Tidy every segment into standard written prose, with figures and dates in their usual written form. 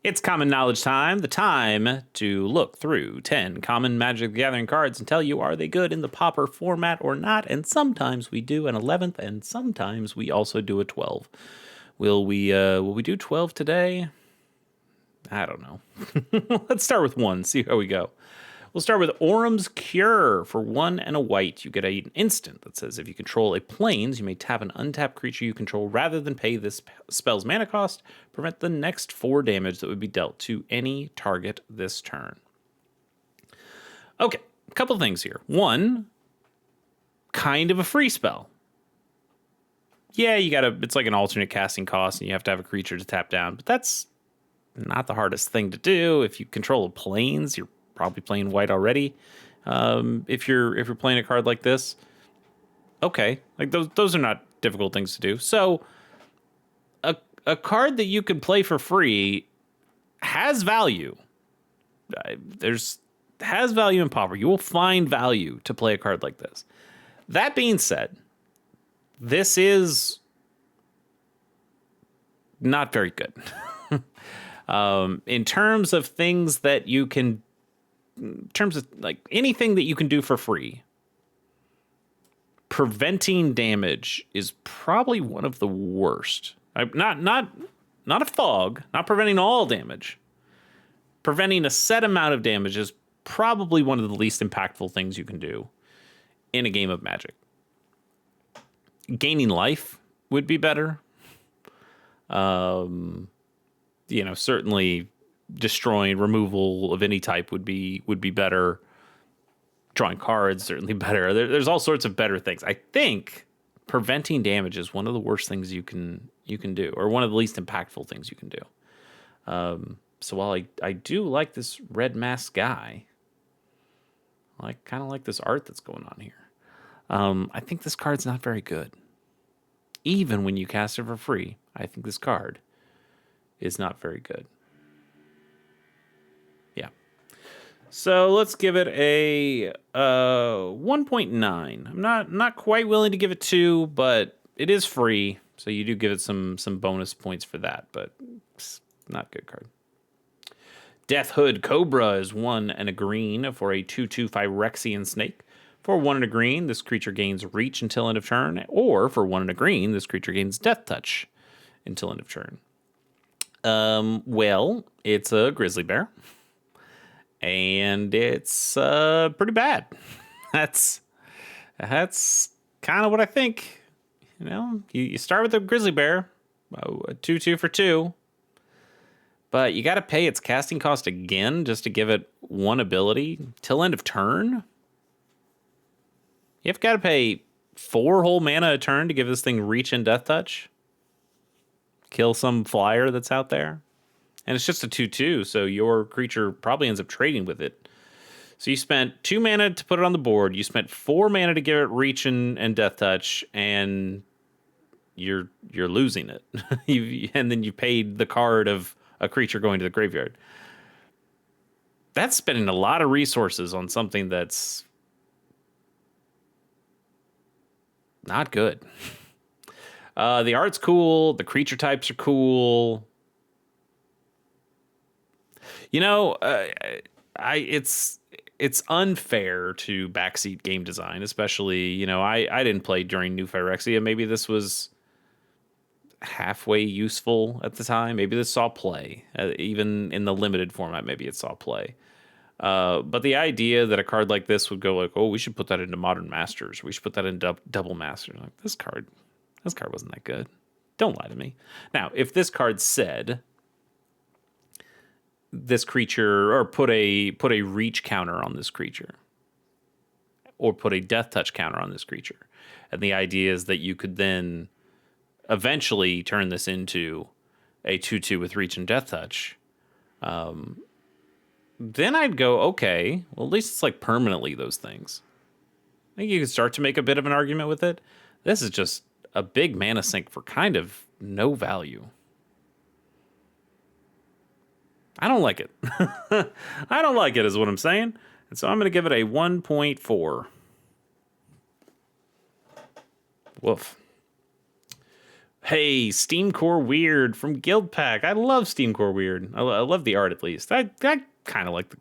It's common knowledge time, the time to look through 10 common Magic the Gathering cards and tell you are they good in the Pauper format or not, and sometimes we do an 11th, and sometimes we also do a 12. Will we do 12 today? I don't know. Let's start with 1, see how we go. We'll start with Orum's Cure. For 1 and a white, you get an instant that says if you control a plains, you may tap an untapped creature you control rather than pay this spell's mana cost. Prevent the next 4 damage that would be dealt to any target this turn. Okay, a couple things here. 1, kind of a free spell. Yeah, it's like an alternate casting cost, and you have to have a creature to tap down, but that's not the hardest thing to do. If you control a plains, you're probably playing white already. If you're playing a card like this, okay, like those are not difficult things to do. So a card that you can play for free has value. Has value in Pauper. You will find value to play a card like this. That being said, this is not very good. In terms of things that you can, in terms of like anything that you can do for free, preventing damage is probably one of the worst. Not a fog, not preventing all damage. Preventing a set amount of damage is probably one of the least impactful things you can do in a game of Magic. Gaining life would be better. Certainly destroying removal of any type would be better. Drawing cards, certainly better. There's all sorts of better things. I think preventing damage is one of the worst things you can do, or one of the least impactful things you can do. So while I do like this red mask guy, I kind of like this art that's going on here. I think this card's not very good. Even when you cast it for free, I think this card is not very good. Yeah. So let's give it a 1.9. I'm not quite willing to give it 2, but it is free, so you do give it some bonus points for that, but it's not a good card. Death Hood Cobra is 1 and a green for a 2/2 Phyrexian Snake. For 1 and a green, this creature gains reach until end of turn, or for 1 and a green, this creature gains Death Touch until end of turn. Well, it's a grizzly bear, and it's pretty bad. That's kind of what I think. You start with a grizzly bear, a 2/2 for 2, but you got to pay its casting cost again just to give it 1 ability till end of turn. You've got to pay 4 whole mana a turn to give this thing reach and Death Touch. Kill some flyer that's out there. And it's just a 2/2, so your creature probably ends up trading with it. So you spent 2 mana to put it on the board. You spent 4 mana to give it reach and Death Touch, and you're losing it. And then you paid the card of a creature going to the graveyard. That's spending a lot of resources on something that's not good. The art's cool. The creature types are cool. It's unfair to backseat game design, especially, I didn't play during New Phyrexia. Maybe this was halfway useful at the time. Maybe this saw play. Even in the limited format, maybe it saw play. But the idea that a card like this would go like, oh, we should put that into Modern Masters. We should put that in Double Masters. Like, this card wasn't that good. Don't lie to me. Now, if this card said this creature, or put a reach counter on this creature, or put a Death Touch counter on this creature, and the idea is that you could then eventually turn this into a 2/2 with reach and Death Touch, then I'd go, okay, well, at least it's like permanently those things. I think you could start to make a bit of an argument with it. This is just a big mana sink for kind of no value. I don't like it. I don't like it is what I'm saying. And so I'm going to give it a 1.4. Woof. Hey, Steam Core Weird from Guild Pack. I love Steam Core Weird. I love the art at least. I kind of like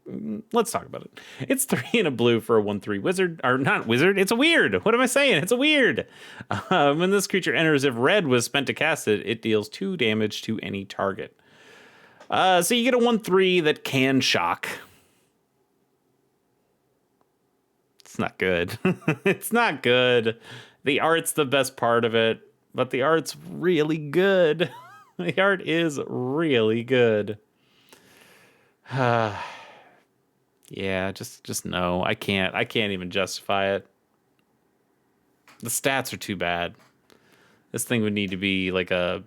let's talk about it. It's 3 and a blue for a 1/3 wizard. Or not wizard, it's a weird. What am I saying? It's a weird. When this creature enters, if red was spent to cast it, it deals 2 damage to any target. So you get a 1/3 that can shock. It's not good. It's not good. The art's the best part of it. But the art's really good. The art is really good. Yeah, just no. I can't even justify it. The stats are too bad. This thing would need to be like a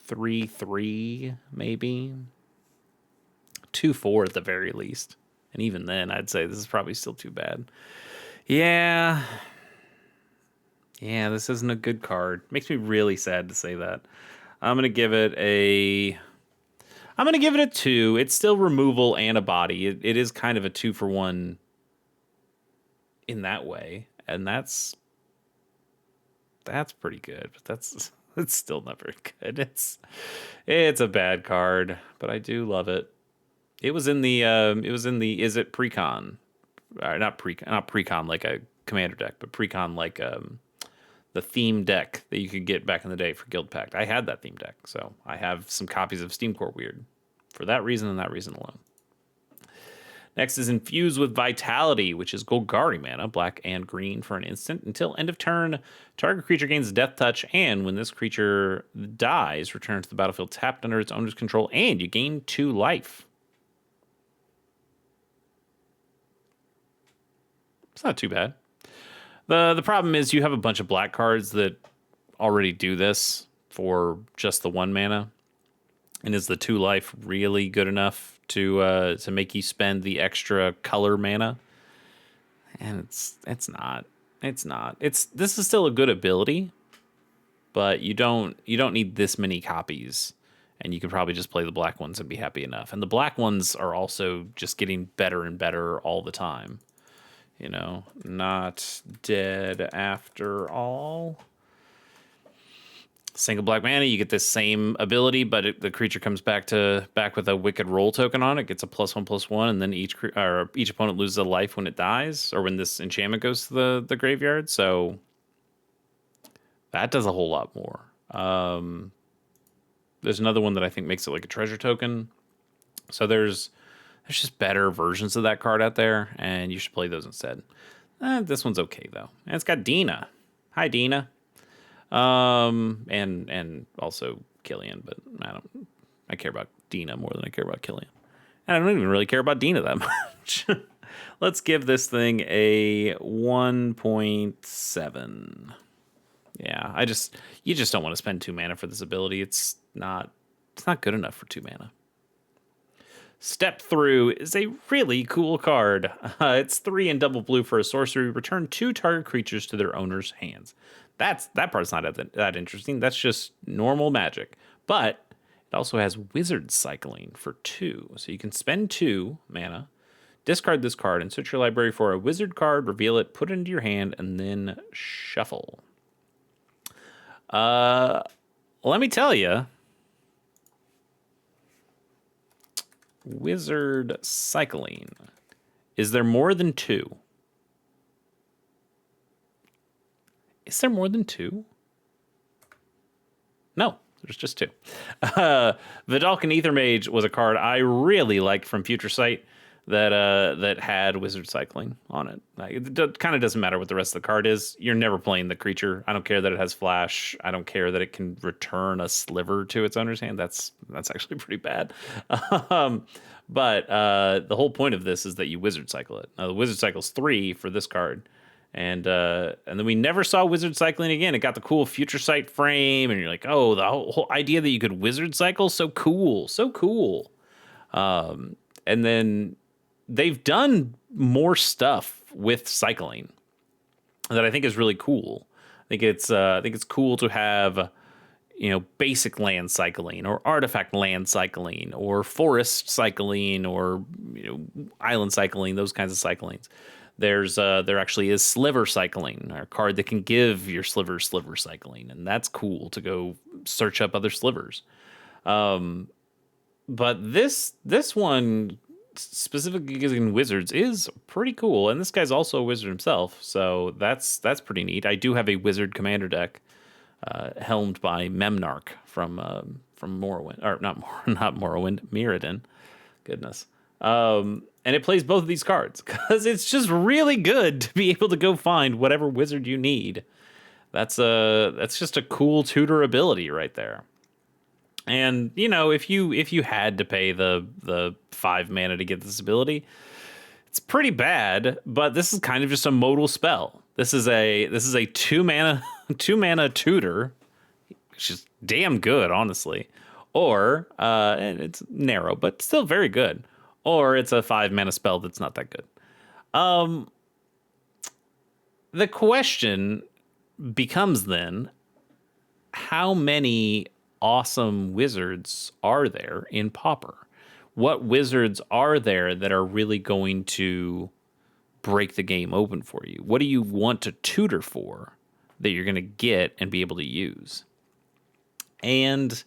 3/3, maybe 2/4 at the very least. And even then, I'd say this is probably still too bad. Yeah, this isn't a good card. Makes me really sad to say that. I'm gonna give it a 2. It's still removal and a body. It is kind of a 2-for-1 in that way, and that's pretty good. But it's still not very good. It's a bad card, but I do love it. It was in the is it precon? Not precon like a commander deck, but precon like the theme deck that you could get back in the day for Guild Pact. I had that theme deck, so I have some copies of Steam Core Weird for that reason and that reason alone. Next is Infused with Vitality, which is Golgari mana, black and green for an instant. Until end of turn, target creature gains Death Touch, and when this creature dies, returns to the battlefield tapped under its owner's control, and you gain 2 life. It's not too bad. The problem is you have a bunch of black cards that already do this for just the 1 mana. And is the 2 life really good enough to make you spend the extra color mana? And it's not. This is still a good ability, but you don't need this many copies. And you could probably just play the black ones and be happy enough. And the black ones are also just getting better and better all the time. You know, not dead after all. Single black mana, you get this same ability, but the creature comes back with a Wicked Roll token on it. Gets a +1/+1, and then each opponent loses a life when it dies, or when this enchantment goes to the graveyard. So that does a whole lot more. There's another one that I think makes it like a treasure token. So there's just better versions of that card out there, and you should play those instead. This one's okay though, and it's got Dina. Hi, Dina. And also Killian, but I care about Dina more than I care about Killian. And I don't even really care about Dina that much. Let's give this thing a 1.7. Yeah, you just don't want to spend 2 mana for this ability. It's not good enough for 2 mana. Step Through is a really cool card. It's 3 and double blue for a sorcery. Return 2 target creatures to their owner's hands. That part's not that interesting. That's just normal magic. But it also has Wizard Cycling for 2. So you can spend 2 mana, discard this card, and search your library for a wizard card, reveal it, put it into your hand, and then shuffle. Let me tell you, Wizard Cycling. Is there more than 2? Is there more than 2? No, there's just 2. Vidalcan Ether Mage was a card I really liked from Future Sight that had Wizard Cycling on it. It kind of doesn't matter what the rest of the card is. You're never playing the creature. I don't care that it has flash. I don't care that it can return a sliver to its owner's hand. That's actually pretty bad. But the whole point of this is that you Wizard Cycle it. Now, the Wizard Cycle's 3 for this card. And then we never saw Wizard Cycling again. It got the cool Future Sight frame, and you're like, oh, the whole idea that you could Wizard Cycle, so cool. And then they've done more stuff with cycling that I think is really cool. I think it's cool to have, basic land cycling or artifact land cycling or forest cycling or island cycling, those kinds of cyclings. There actually is sliver cycling, a card that can give your sliver cycling, and that's cool to go search up other slivers. But this one specifically using wizards is pretty cool, and this guy's also a wizard himself, so that's pretty neat. I do have a wizard commander deck, helmed by Memnarch from Morrowind, or not Morrowind, Mirrodin. Goodness. And it plays both of these cards because it's just really good to be able to go find whatever wizard you need. That's just a cool tutor ability right there. And you know, if you had to pay the 5 mana to get this ability, it's pretty bad. But this is kind of just a modal spell. This is a 2 mana 2 mana tutor, which is damn good, honestly. Or and it's narrow, but still very good. Or it's a 5 mana spell that's not that good. The question becomes then, how many awesome wizards are there in Pauper? What wizards are there that are really going to break the game open for you? What do you want to tutor for that you're going to get and be able to use? And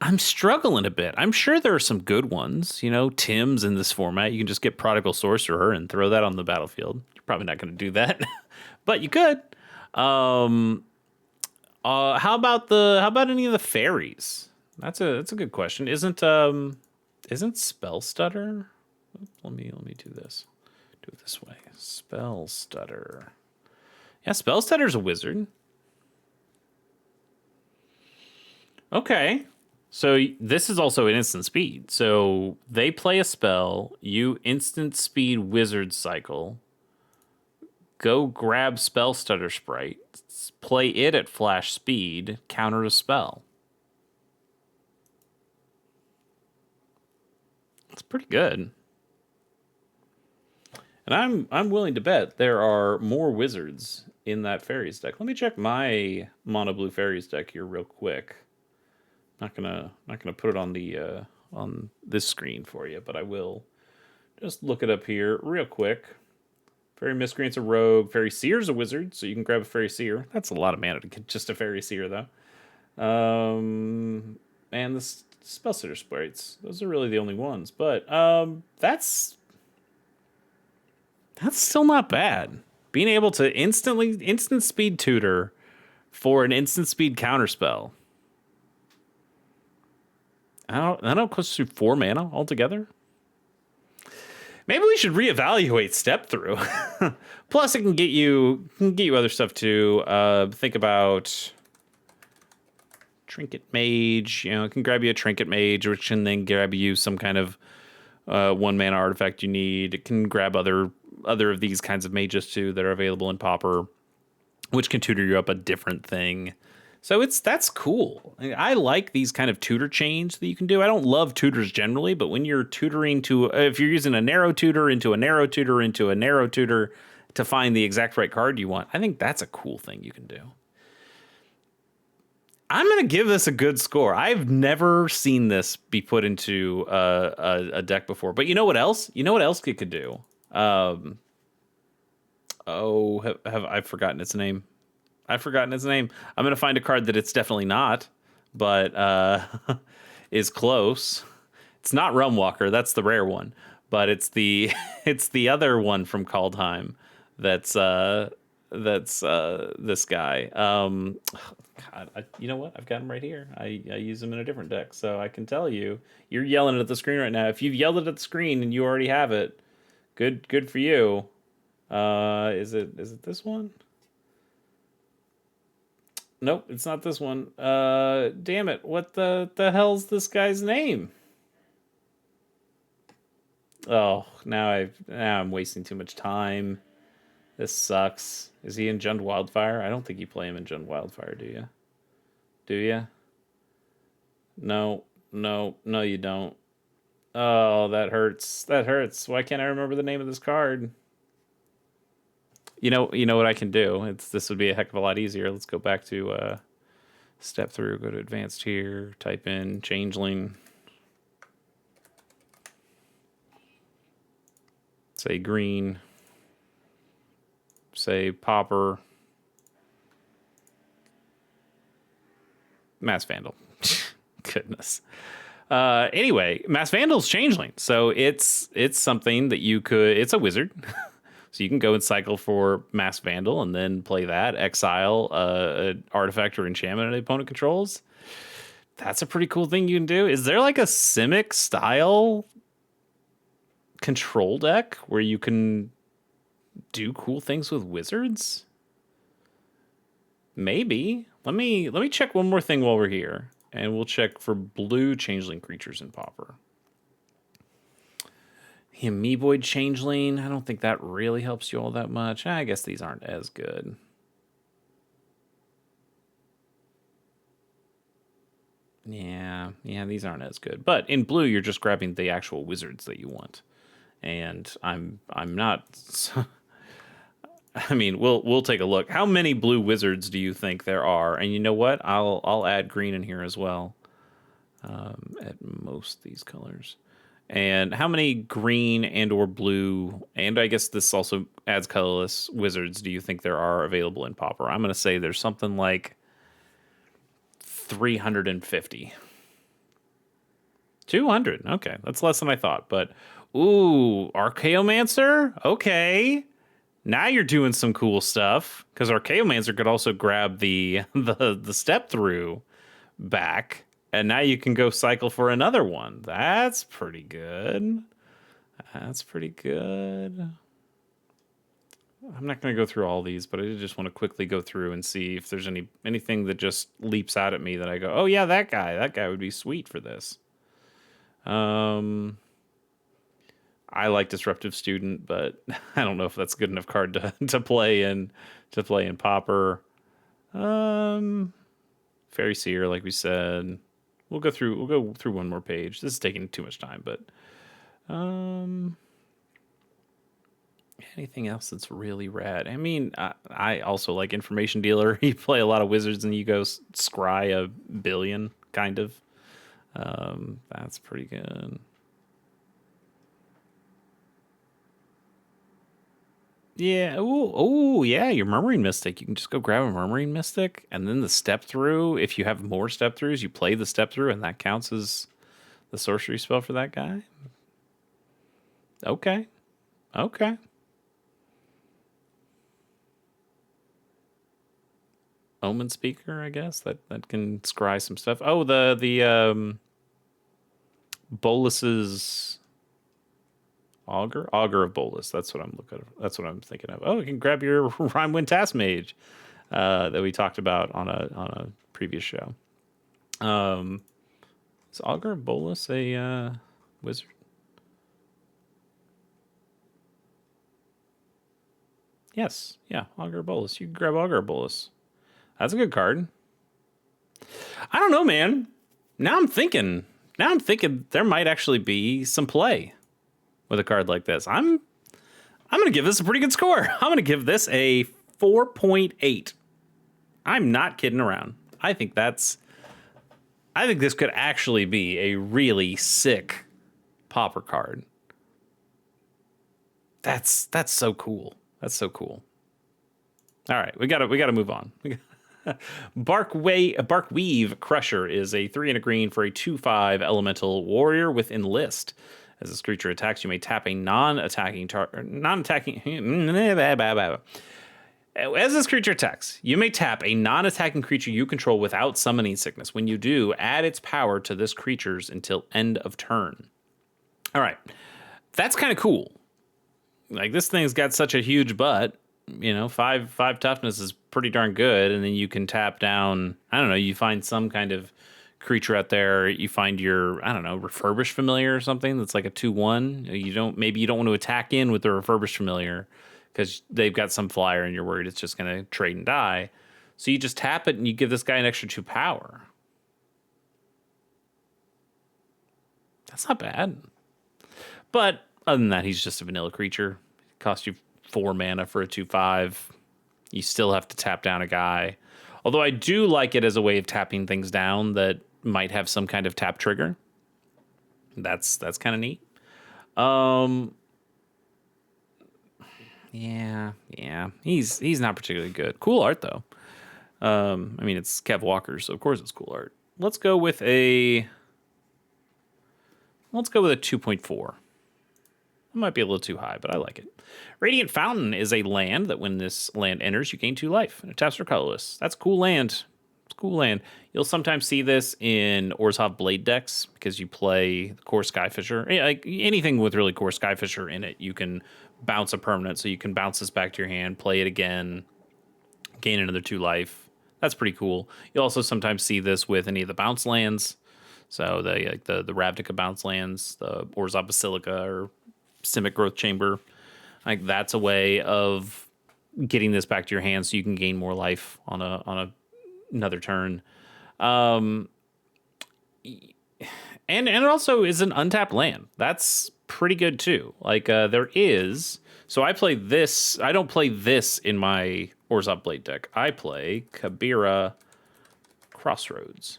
I'm struggling a bit. I'm sure there are some good ones. You know, Tim's in this format. You can just get Prodigal Sorcerer and throw that on the battlefield. You're probably not going to do that, but you could. How about any of the fairies? That's a good question. Isn't Spell Stutter? Let me do this. Do it this way. Spell Stutter. Yeah, Spell Stutter's a wizard. Okay. So this is also an instant speed. So they play a spell, you instant speed wizard cycle, go grab Spell Stutter Sprite, play it at flash speed, counter a spell. It's pretty good. And I'm willing to bet there are more wizards in that fairies deck. Let me check my mono blue fairies deck here real quick. Not gonna put it on this screen for you, but I will just look it up here real quick. Fairy Miscreant's a rogue. Fairy Seer's a wizard, so you can grab a Fairy Seer. That's a lot of mana to get just a Fairy Seer, though. And the Spellstutter Sprites. Those are really the only ones. But that's still not bad. Being able to instant speed tutor for an instant speed counterspell. I don't cost you 4 mana altogether. Maybe we should reevaluate Step Through. Plus, it can get you other stuff too. Think about Trinket Mage. You know, it can grab you a Trinket Mage, which can then grab you some kind of 1 mana artifact you need. It can grab other of these kinds of mages too that are available in Pauper, which can tutor you up a different thing. So that's cool. I like these kind of tutor chains that you can do. I don't love tutors generally, but when you're tutoring if you're using a narrow tutor into a narrow tutor into a narrow tutor to find the exact right card you want, I think that's a cool thing you can do. I'm going to give this a good score. I've never seen this be put into a deck before. But you know what else? You know what else it could do? Have I've forgotten its name. I'm going to find a card that it's definitely not, but is close. It's not Realmwalker. That's the rare one, but it's the other one from Kaldheim. That's this guy. God, you know what? I've got him right here. I use him in a different deck, so I can tell you. You're yelling at the screen right now. If you've yelled it at the screen and you already have it, good for you. Is it this one? Nope, it's not this one. Damn it. What the hell's this guy's name? Oh, now I'm wasting too much time. This sucks. Is he in Jund Wildfire? I don't think you play him in Jund Wildfire, do you? Do you? No, you don't. Oh, that hurts. Why can't I remember the name of this card? You know what I can do? This would be a heck of a lot easier. Let's go back to Step Through, go to Advanced here, type in Changeling. Say green. say Pauper, Mass Vandal. Goodness. Anyway, Mass Vandal's changeling, so it's something that you could. It's a wizard, so you can go and cycle for Mass Vandal and then play that, exile an artifact or enchantment an opponent controls. That's a pretty cool thing you can do. Is there like a Simic style control deck where you can do cool things with wizards? Maybe. Let me check one more thing while we're here, and we'll check for blue changeling creatures in Pauper. Amoeboid changeling. I don't think that really helps you all that much. I guess these aren't as good. Yeah, these aren't as good. But in blue, you're just grabbing the actual wizards that you want, and I'm not. I mean, we'll take a look. How many blue wizards do you think there are? And you know what? I'll add green in here as well. At most these colors. And how many green and or blue, and I guess this also adds colorless wizards, do you think there are available in Pauper? I'm going to say there's something like 350. 200. Okay, that's less than I thought. But, ooh, Archaeomancer? Okay. Now you're doing some cool stuff, because Archaeomancer could also grab the step through back, and now you can go cycle for another one. That's pretty good. That's pretty good. I'm not going to go through all these, but I just want to quickly go through and see if there's anything that just leaps out at me that I go, oh yeah, that guy would be sweet for this. I like Disruptive Student, but I don't know if that's a good enough card to play in Pauper. Fairy Seer, like we said. We'll go through one more page. This is taking too much time, but anything else that's really rad? I mean, I also like Information Dealer. You play a lot of wizards and you go scry a billion, kind of. That's pretty good. Yeah. Oh, yeah. Your Murmuring Mystic. You can just go grab a Murmuring Mystic, and then the step through. If you have more step throughs, you play the step through, and that counts as the sorcery spell for that guy. Okay. Omen Speaker, I guess that can scry some stuff. Oh, the Bolus's Augur of Bolus. That's what I'm looking. That's what I'm thinking of. Oh, you can grab your Rhymewind Task Mage that we talked about on a previous show. Is Augur of Bolus a wizard? Yes. Yeah, Augur of Bolus. You can grab Augur of Bolus. That's a good card. I don't know, man. Now I'm thinking there might actually be some play with a card like this. I'm going to give this a pretty good score. I'm going to give this a 4.8. I'm not kidding around. I think this could actually be a really sick Pauper card. That's so cool. That's so cool. All right, we got to move on. Barkweave Crusher is a 3 and a green for a 2/5 elemental warrior with Enlist. As this creature attacks, you may tap a non-attacking. As this creature attacks, you may tap a non-attacking creature you control without summoning sickness. When you do, add its power to this creature's until end of turn. All right, that's kind of cool. Like, this thing's got such a huge butt. You know, five toughness is pretty darn good, and then you can tap down. I don't know. You find some kind of creature out there. You find your, I don't know, Refurbished Familiar or something that's like a 2/1. Maybe you don't want to attack in with the Refurbished Familiar because they've got some flyer and you're worried it's just going to trade and die. So you just tap it and you give this guy an extra 2 power. That's not bad. But other than that, he's just a vanilla creature. It costs you 4 mana for a 2/5. You still have to tap down a guy. Although I do like it as a way of tapping things down that might have some kind of tap trigger. That's kind of neat. Yeah. He's not particularly good. Cool art though. I mean, it's Kev Walker, so of course it's cool art. Let's go with a 2.4. It might be a little too high, but I like it. Radiant Fountain is a land that when this land enters, you gain 2 life, and it taps for colorless. That's cool land. It's cool land. You'll sometimes see this in Orzhov Blade decks because you play Core Skyfisher. Like anything with really Core Skyfisher in it, you can bounce a permanent, so you can bounce this back to your hand, play it again, gain another 2 life. That's pretty cool. You'll also sometimes see this with any of the bounce lands. So the Ravnica bounce lands, the Orzhov Basilica or Simic Growth Chamber. Like that's a way of getting this back to your hand so you can gain more life on another turn. And it also is an untapped land. That's pretty good too. Like there is. So I play this. I don't play this in my Orzhov Blade deck. I play Kabira Crossroads.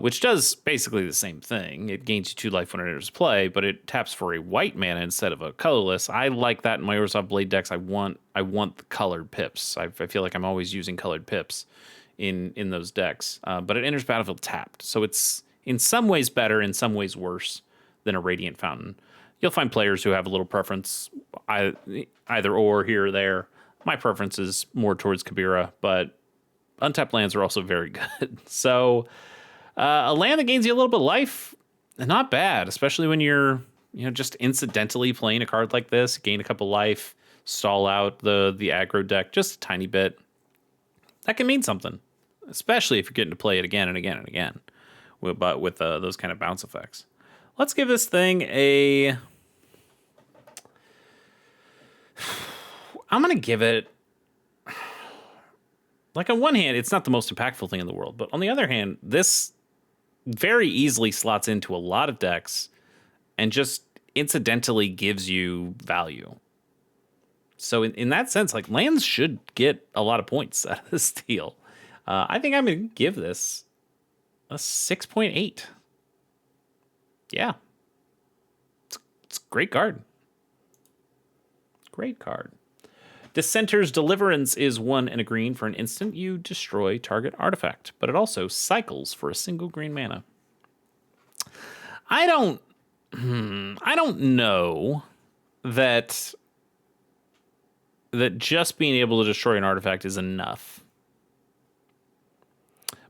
Which does basically the same thing. It gains you 2 life when it enters play, but it taps for a white mana instead of a colorless. I like that in my Orzhov Blade decks. I want the colored pips. I feel like I'm always using colored pips in those decks. But it enters battlefield tapped, so it's in some ways better, in some ways worse than a Radiant Fountain. You'll find players who have a little preference, either or here or there. My preference is more towards Kabira, but untapped lands are also very good. So. A land that gains you a little bit of life, not bad, especially when you're, just incidentally playing a card like this, gain a couple life, stall out the aggro deck just a tiny bit. That can mean something, especially if you're getting to play it again and again and again, with those kind of bounce effects. Let's give this thing a. I'm gonna give it. Like on one hand, it's not the most impactful thing in the world, but on the other hand, this very easily slots into a lot of decks and just incidentally gives you value. So in that sense, like lands should get a lot of points out of this deal. I think I'm going to give this a 6.8. Yeah. It's a great card. Great card. Dissenter's Deliverance is 1 and a green. For an instant, you destroy target artifact, but it also cycles for a single green mana. I don't know that just being able to destroy an artifact is enough.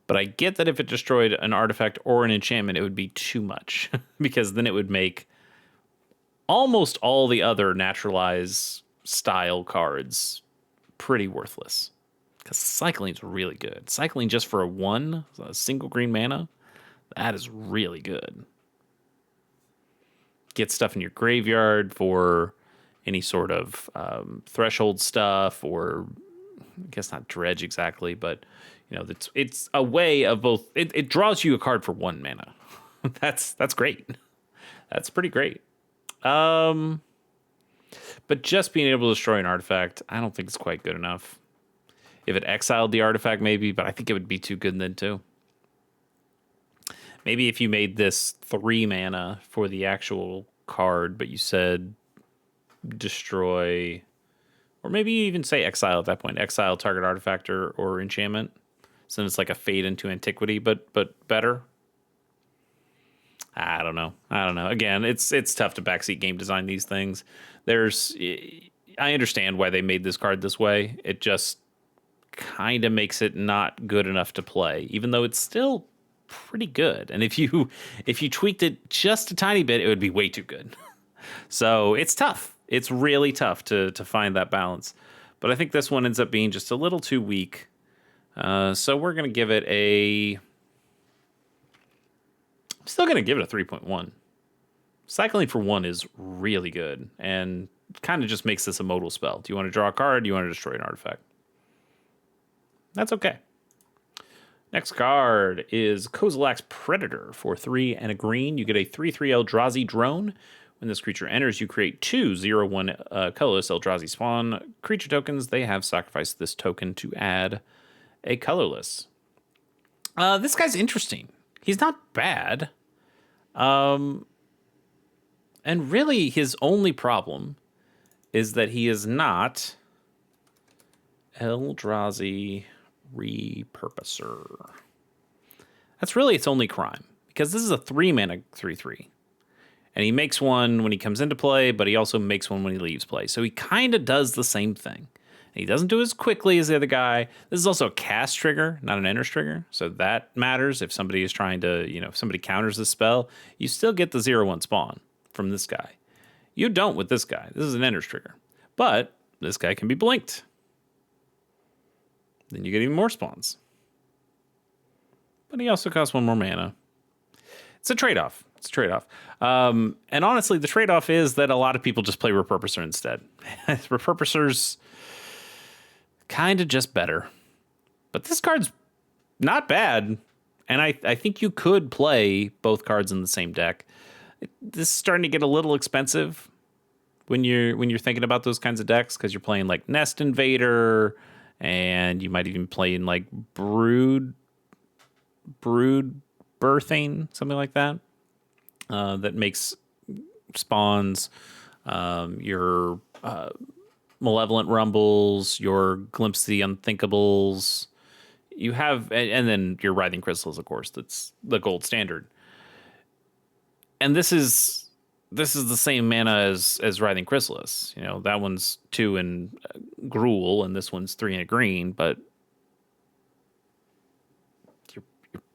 But I get that if it destroyed an artifact or an enchantment, it would be too much because then it would make almost all the other naturalize style cards pretty worthless, because cycling is really good. Cycling just for a single green mana, that is really good. Get stuff in your graveyard for any sort of threshold stuff, or I guess not dredge exactly, but it's a way of both. It draws you a card for 1 mana. That's great. That's pretty great. But just being able to destroy an artifact, I don't think it's quite good enough. If it exiled the artifact, maybe, but I think it would be too good then too. Maybe if you made this 3 mana for the actual card, but you said destroy, or maybe you even say exile at that point. Exile target artifact or enchantment. So it's like a fade into antiquity, but better. I don't know. Again, it's tough to backseat game design these things. I understand why they made this card this way. It just kind of makes it not good enough to play, even though it's still pretty good. And if you tweaked it just a tiny bit, it would be way too good. So it's tough. It's really tough to find that balance. But I think this one ends up being just a little too weak. So we're going to give it I'm still going to give it a 3.1. Cycling for 1 is really good and kind of just makes this a modal spell. Do you want to draw a card? Do you want to destroy an artifact? That's okay. Next card is Kozilek's Predator for 3 and a green. You get a 3/3 Eldrazi drone. When this creature enters, you create 2 0/1 colorless Eldrazi spawn creature tokens. They have sacrificed this token to add a colorless. This guy's interesting. He's not bad. And really, his only problem is that he is not Eldrazi Repurposer. That's really its only crime, because this is a 3-mana 3/3. And he makes one when he comes into play, but he also makes one when he leaves play. So he kind of does the same thing. He doesn't do it as quickly as the other guy. This is also a cast trigger, not an enters trigger. So that matters. If somebody is trying to, if somebody counters the spell, you still get the 0/1 spawn from this guy. You don't with this guy. This is an enters trigger. But this guy can be blinked. Then you get even more spawns. But he also costs 1 more mana. It's a trade-off. And honestly, the trade-off is that a lot of people just play Repurposer instead. Repurposer's kind of just better. But this card's not bad. And I think you could play both cards in the same deck. This is starting to get a little expensive when you're thinking about those kinds of decks, because you're playing like Nest Invader, and you might even play in like Brood Birthing, something like that. That makes spawns, your Malevolent Rumbles, your Glimpse of the Unthinkables. You have, and then your Writhing Crystals, of course. That's the gold standard. And this is the same mana as Writhing Chrysalis. That one's 2 in Gruul, and this one's 3 in a green. But you're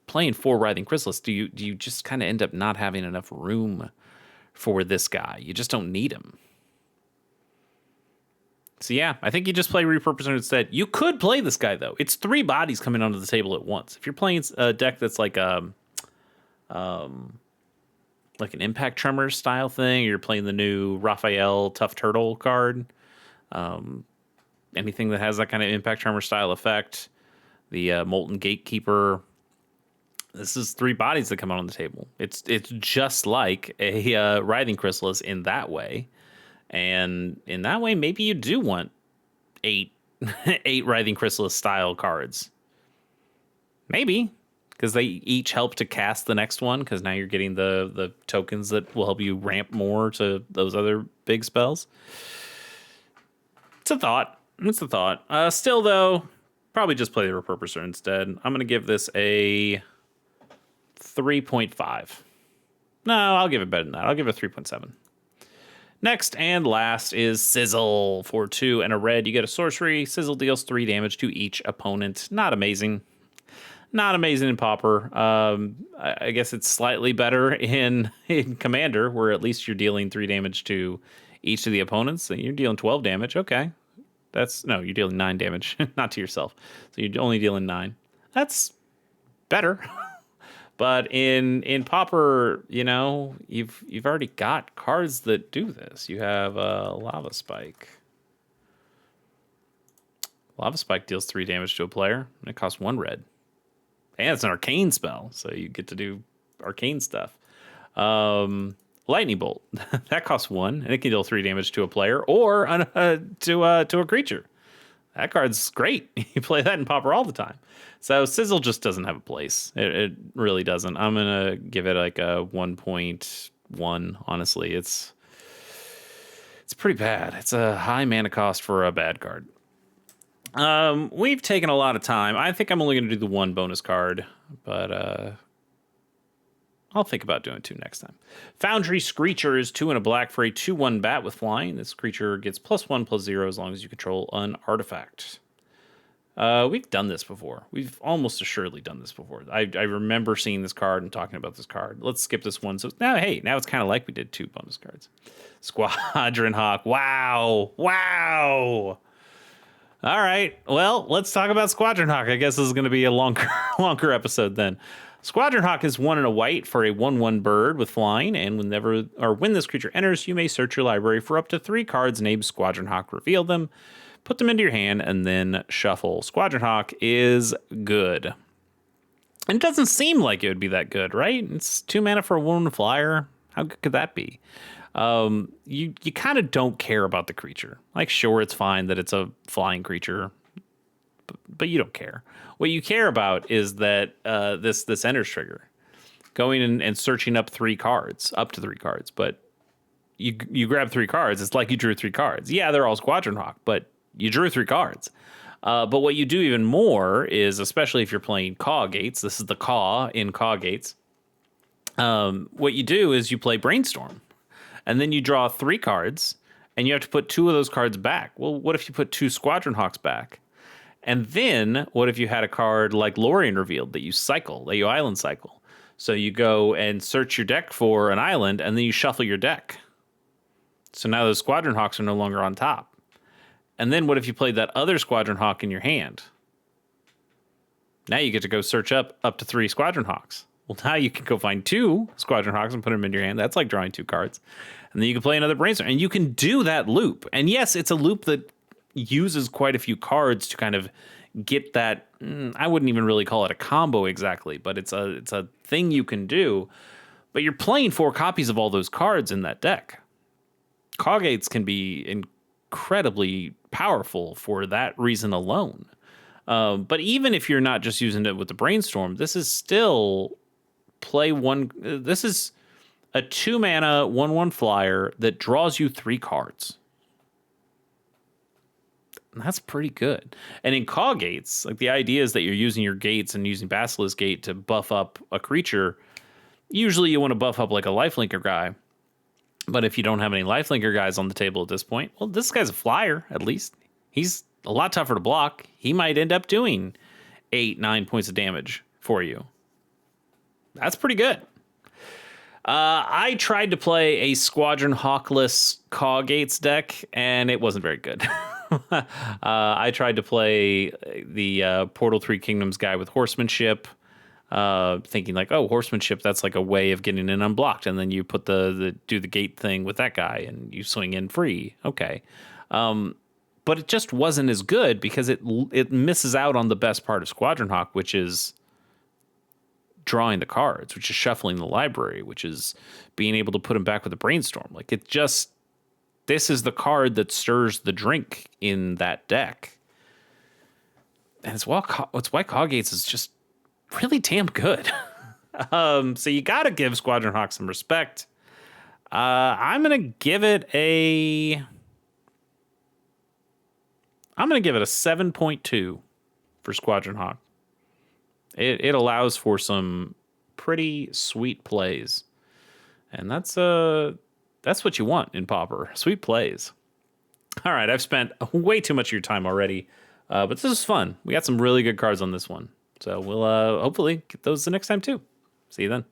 playing 4 Writhing Chrysalis. Do you just kind of end up not having enough room for this guy? You just don't need him. So yeah, I think you just play Repurposer instead. You could play this guy though. It's 3 bodies coming onto the table at once. If you're playing a deck that's like an Impact Tremors style thing, or you're playing the new Raphael Tough Turtle card, anything that has that kind of Impact Tremor style effect, the Molten Gatekeeper. This is 3 bodies that come out on the table. It's just like a Writhing Chrysalis in that way. And in that way, maybe you do want 8 Writhing Chrysalis style cards. Maybe, because they each help to cast the next one, because now you're getting the tokens that will help you ramp more to those other big spells. It's a thought. Still, though, probably just play the Repurposer instead. I'm going to give this a 3.5. No, I'll give it better than that. I'll give it a 3.7. Next and last is Sizzle. For 2 and a red, you get a sorcery. Sizzle deals 3 damage to each opponent. Not amazing. Not amazing in Pauper. I guess it's slightly better in Commander, where at least you're dealing 3 damage to each of the opponents. And you're dealing 12 damage. Okay. You're dealing 9 damage, not to yourself. So you're only dealing 9. That's better. But in Pauper, you've already got cards that do this. You have Lava Spike. Lava Spike deals 3 damage to a player, and it costs 1 red. And it's an arcane spell, so you get to do arcane stuff. Lightning Bolt, that costs 1, and it can deal 3 damage to a player or to a creature. That card's great. You play that in Pauper all the time. So Sizzle just doesn't have a place. It really doesn't. I'm going to give it like a 1.1, honestly. It's pretty bad. It's a high mana cost for a bad card. We've taken a lot of time. I think I'm only going to do the 1 bonus card, but I'll think about doing 2 next time. Foundry Screecher is 2 and a black for a 2/1 bat with flying. This creature gets +1/+0 as long as you control an artifact. We've done this before. We've almost assuredly done this before. I remember seeing this card and talking about this card. Let's skip this one. So now it's kind of like we did 2 bonus cards. Squadron Hawk. Wow. All right. Well, let's talk about Squadron Hawk. I guess this is going to be a longer episode then. Squadron Hawk is 1 and a white for a 1/1 bird with flying, and when this creature enters, you may search your library for up to 3 cards named Squadron Hawk, reveal them, put them into your hand, and then shuffle. Squadron Hawk is good. And it doesn't seem like it would be that good, right? It's 2 mana for a 1 flyer. How good could that be? You kind of don't care about the creature. Like, sure, it's fine that it's a flying creature, but you don't care. What you care about is that this enters trigger, going and searching up to 3 cards, but you grab 3 cards. It's like you drew 3 cards. Yeah, they're all Squadron Hawk, but you drew 3 cards. But what you do even more is, especially if you're playing Caw Gates, this is the Caw in Caw Gates. What you do is you play Brainstorm, and then you draw 3 cards, and you have to put 2 of those cards back. Well, what if you put 2 Squadron Hawks back? And then what if you had a card like Lorien Revealed that you cycle, that you island cycle? So you go and search your deck for an island, and then you shuffle your deck. So now those Squadron Hawks are no longer on top. And then what if you played that other Squadron Hawk in your hand? Now you get to go search up to 3 Squadron Hawks. Well, now you can go find 2 Squadron Hawks and put them in your hand. That's like drawing 2 cards. And then you can play another Brainstorm. And you can do that loop. And yes, it's a loop that uses quite a few cards to kind of get that. I wouldn't even really call it a combo exactly, but it's a thing you can do. But you're playing 4 copies of all those cards in that deck. Caw Gates can be incredibly powerful for that reason alone. But even if you're not just using it with the Brainstorm, this is still this is a 2-mana 1/1 flyer that draws you 3 cards. And that's pretty good. And in Caw Gates, like, the idea is that you're using your gates and using Basilisk Gate to buff up a creature. Usually you want to buff up like a lifelinker guy. But if you don't have any lifelinker guys on the table at this point, well, this guy's a flyer, at least. He's a lot tougher to block. He might end up doing 8-9 points of damage for you. That's pretty good. I tried to play a Squadron Hawkless Caw Gates deck, and it wasn't very good. I tried to play the Portal 3 Kingdoms guy with Horsemanship, thinking like, oh, Horsemanship, that's like a way of getting in unblocked, and then you put do the gate thing with that guy, and you swing in free. Okay. But it just wasn't as good because it misses out on the best part of Squadron Hawk, which is drawing the cards, which is shuffling the library, which is being able to put them back with a Brainstorm. Like, this is the card that stirs the drink in that deck. And it's why Caw Gates is just really damn good. So you got to give Squadron Hawk some respect. I'm going to give it a 7.2 for Squadron Hawk. It allows for some pretty sweet plays. And that's what you want in Pauper. Sweet plays. All right, I've spent way too much of your time already. But this is fun. We got some really good cards on this one. So we'll hopefully get those the next time too. See you then.